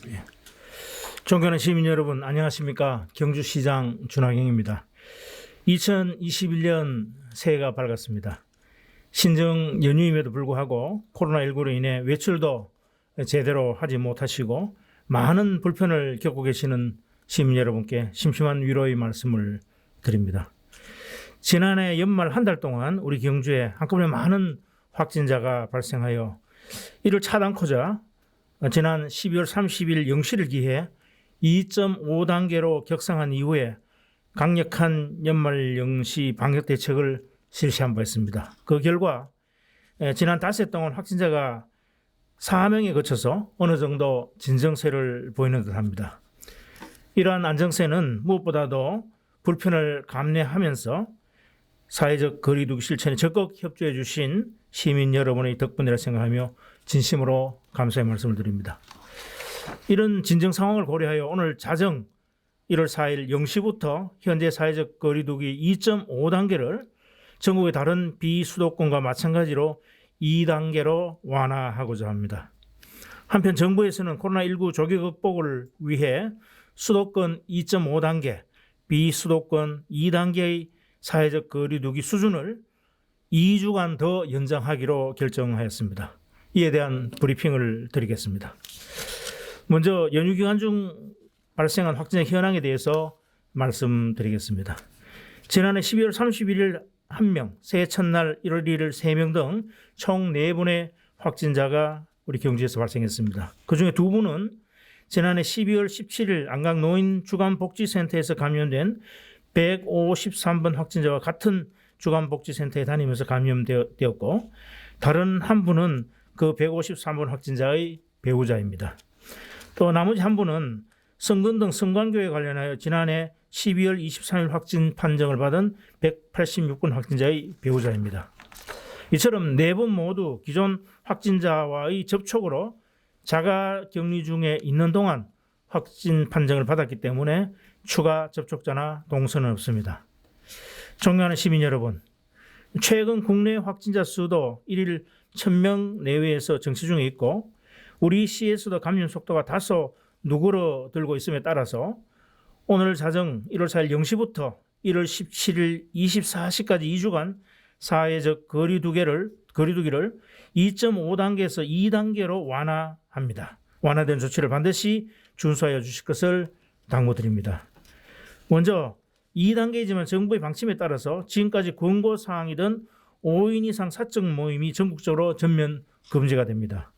예. 존경하는 시민 여러분, 안녕하십니까? 경주시장 준하경입니다. 2021년 새해가 밝았습니다. 신정 연휴임에도 불구하고 코로나19로 인해 외출도 제대로 하지 못하시고 많은 불편을 겪고 계시는 시민 여러분께 심심한 위로의 말씀을 드립니다. 지난해 연말 한 달 동안 우리 경주에 한꺼번에 많은 확진자가 발생하여 이를 차단코자 지난 12월 30일 0시를 기해 2.5단계로 격상한 이후에 강력한 연말 0시 방역 대책을 실시한 바 있습니다. 그 결과 지난 닷새 동안 확진자가 4명에 거쳐서 어느 정도 진정세를 보이는 듯합니다. 이러한 안정세는 무엇보다도 불편을 감내하면서 사회적 거리두기 실천에 적극 협조해 주신 시민 여러분의 덕분이라 생각하며 진심으로 감사의 말씀을 드립니다. 이런 진정 상황을 고려하여 오늘 자정 1월 4일 0시부터 현재 사회적 거리두기 2.5단계를 전국의 다른 비수도권과 마찬가지로 2단계로 완화하고자 합니다. 한편 정부에서는 코로나19 조기 극복을 위해 수도권 2.5단계, 비수도권 2단계의 사회적 거리두기 수준을 2주간 더 연장하기로 결정하였습니다. 이에 대한 브리핑을 드리겠습니다. 먼저 연휴 기간 중 발생한 확진자 현황에 대해서 말씀드리겠습니다. 지난해 12월 31일 1명, 새해 첫날 1월 1일 3명 등 총 4분의 확진자가 우리 경주에서 발생했습니다. 그중에 2분은 지난해 12월 17일 안강노인주간복지센터에서 감염된 153번 확진자와 같은 주간복지센터에 다니면서 감염되었고, 다른 한 분은 그 153번 확진자의 배우자입니다. 또 나머지 한 분은 성근 등 성관교에 관련하여 지난해 12월 23일 확진 판정을 받은 186번 확진자의 배우자입니다. 이처럼 4분 모두 기존 확진자와의 접촉으로 자가 격리 중에 있는 동안 확진 판정을 받았기 때문에 추가 접촉자나 동선은 없습니다. 존경하는 시민 여러분, 최근 국내 확진자 수도 1일 1000명 내외에서 정치 중에 있고 우리 시에서도 감염 속도가 다소 누그러들고 있음에 따라서 오늘 자정 1월 4일 0시부터 1월 17일 24시까지 2주간 사회적 거리두기를 2.5단계에서 2단계로 완화합니다. 완화된 조치를 반드시 준수하여 주실 것을 당부드립니다. 먼저 2단계이지만 정부의 방침에 따라서 지금까지 권고사항이던 5인 이상 사적 모임이 전국적으로 전면 금지가 됩니다.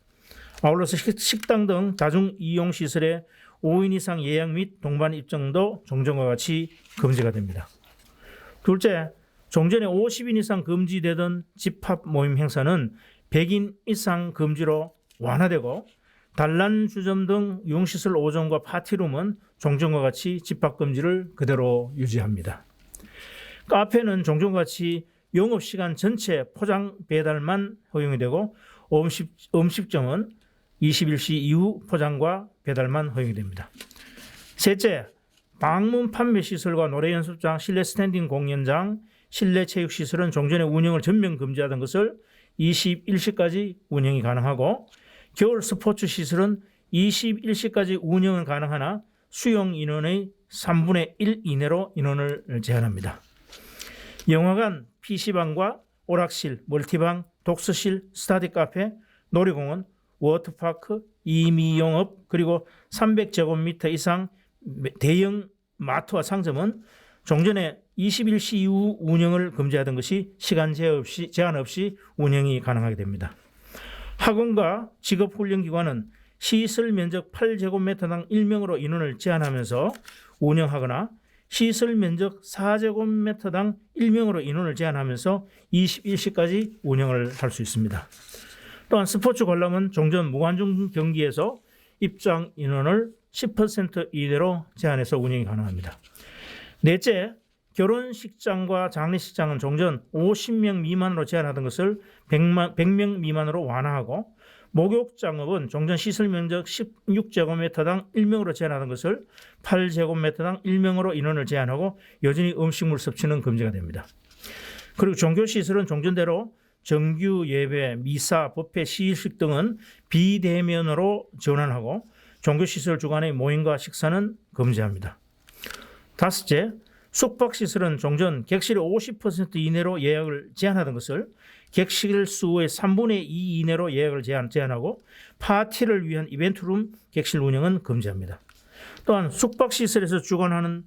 아울러서 식당 등 다중이용시설에 5인 이상 예약 및 동반 입장도 종전과 같이 금지가 됩니다. 둘째, 종전에 50인 이상 금지되던 집합 모임 행사는 100인 이상 금지로 완화되고 단란주점 등 유흥시설 5종과 파티룸은 종전과 같이 집합금지를 그대로 유지합니다. 카페는 종전과 같이 영업시간 전체 포장 배달만 허용이 되고 음식점은 21시 이후 포장과 배달만 허용이 됩니다. 셋째, 방문 판매 시설과 노래 연습장, 실내 스탠딩 공연장, 실내 체육시설은 종전에 운영을 전면 금지하던 것을 21시까지 운영이 가능하고 겨울 스포츠 시설은 21시까지 운영은 가능하나 수용 인원의 3분의 1 이내로 인원을 제한합니다. 영화관, PC방과 오락실, 멀티방, 독서실, 스터디 카페, 놀이공원, 워터파크, 임의용업 그리고 300제곱미터 이상 대형 마트와 상점은 종전에 21시 이후 운영을 금지하던 것이 시간 제한 없이 운영이 가능하게 됩니다. 학원과 직업훈련기관은 시설 면적 8제곱미터당 1명으로 인원을 제한하면서 운영하거나 시설 면적 4제곱미터당 1명으로 인원을 제한하면서 21시까지 운영을 할 수 있습니다. 또한 스포츠 관람은 종전 무관중 경기에서 입장 인원을 10% 이내로 제한해서 운영이 가능합니다. 넷째, 결혼식장과 장례식장은 종전 50명 미만으로 제한하던 것을 100명 미만으로 완화하고 목욕장업은 종전 시설 면적 16제곱미터당 1명으로 제한하던 것을 8제곱미터당 1명으로 인원을 제한하고 여전히 음식물 섭취는 금지가 됩니다. 그리고 종교시설은 종전대로 정규 예배, 미사, 법회, 시일식 등은 비대면으로 전환하고 종교시설 주간의 모임과 식사는 금지합니다. 다섯째, 숙박시설은 종전 객실의 50% 이내로 예약을 제한하던 것을 객실 수의 3분의 2 이내로 예약을 제한하고 파티를 위한 이벤트룸 객실 운영은 금지합니다. 또한 숙박시설에서 주관하는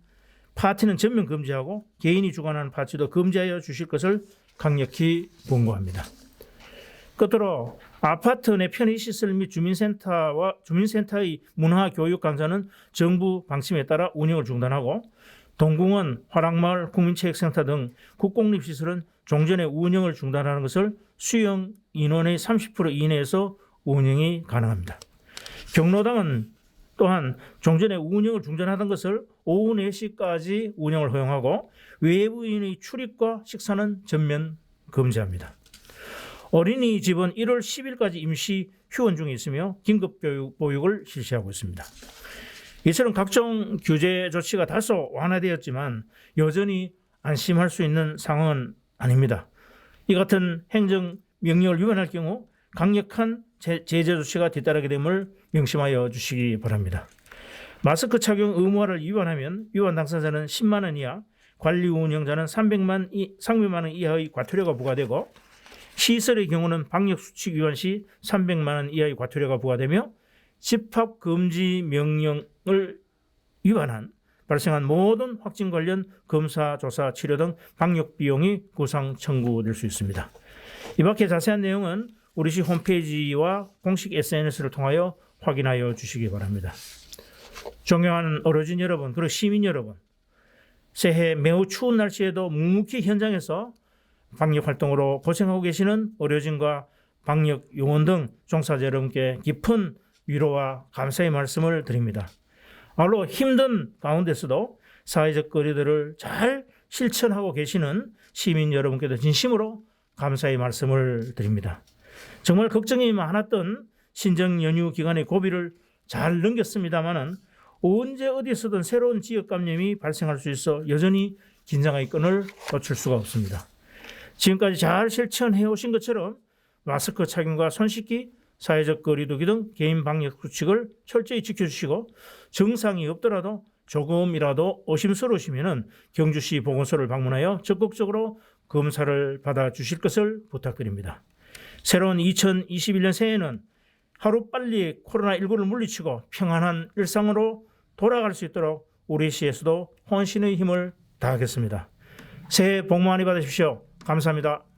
파티는 전면 금지하고 개인이 주관하는 파티도 금지하여 주실 것을 강력히 권고합니다. 끝으로 아파트 내 편의시설 및 주민센터의 문화교육 강사는 정부 방침에 따라 운영을 중단하고 동궁원, 화랑마을, 국민체육센터 등 국공립시설은 종전의 운영을 중단하는 것을 수용 인원의 30% 이내에서 운영이 가능합니다. 경로당은 또한 종전의 운영을 중단하던 것을 오후 4시까지 운영을 허용하고 외부인의 출입과 식사는 전면 금지합니다. 어린이집은 1월 10일까지 임시 휴원 중에 있으며 긴급보육을 실시하고 있습니다. 이처럼 각종 규제 조치가 다소 완화되었지만 여전히 안심할 수 있는 상황은 아닙니다. 이 같은 행정명령을 위반할 경우 강력한 제재 조치가 뒤따르게 됨을 명심하여 주시기 바랍니다. 마스크 착용 의무화를 위반하면 위반 당사자는 10만 원 이하, 관리 운영자는 300만 원 이하의 과태료가 부과되고 시설의 경우는 방역수칙 위반 시 300만 원 이하의 과태료가 부과되며 집합금지 명령을 위반한 발생한 모든 확진 관련 검사, 조사, 치료 등 방역 비용이 구상 청구될 수 있습니다. 이 밖에 자세한 내용은 우리 시 홈페이지와 공식 SNS를 통하여 확인하여 주시기 바랍니다. 존경하는 어르신 여러분, 그리고 시민 여러분, 새해 매우 추운 날씨에도 묵묵히 현장에서 방역 활동으로 고생하고 계시는 의료진과 방역 요원 등 종사자 여러분께 깊은 위로와 감사의 말씀을 드립니다. 아울러 힘든 가운데서도 사회적 거리들을 잘 실천하고 계시는 시민 여러분께도 진심으로 감사의 말씀을 드립니다. 정말 걱정이 많았던 신정 연휴 기간의 고비를 잘 넘겼습니다마는 언제 어디서든 새로운 지역 감염이 발생할 수 있어 여전히 긴장의 끈을 놓칠 수가 없습니다. 지금까지 잘 실천해 오신 것처럼 마스크 착용과 손 씻기, 사회적 거리두기 등 개인 방역 수칙을 철저히 지켜주시고 증상이 없더라도 조금이라도 의심스러우시면 경주시 보건소를 방문하여 적극적으로 검사를 받아주실 것을 부탁드립니다. 새로운 2021년 새해에는 하루빨리 코로나19를 물리치고 평안한 일상으로 돌아갈 수 있도록 우리 시에서도 혼신의 힘을 다하겠습니다. 새해 복 많이 받으십시오. 감사합니다.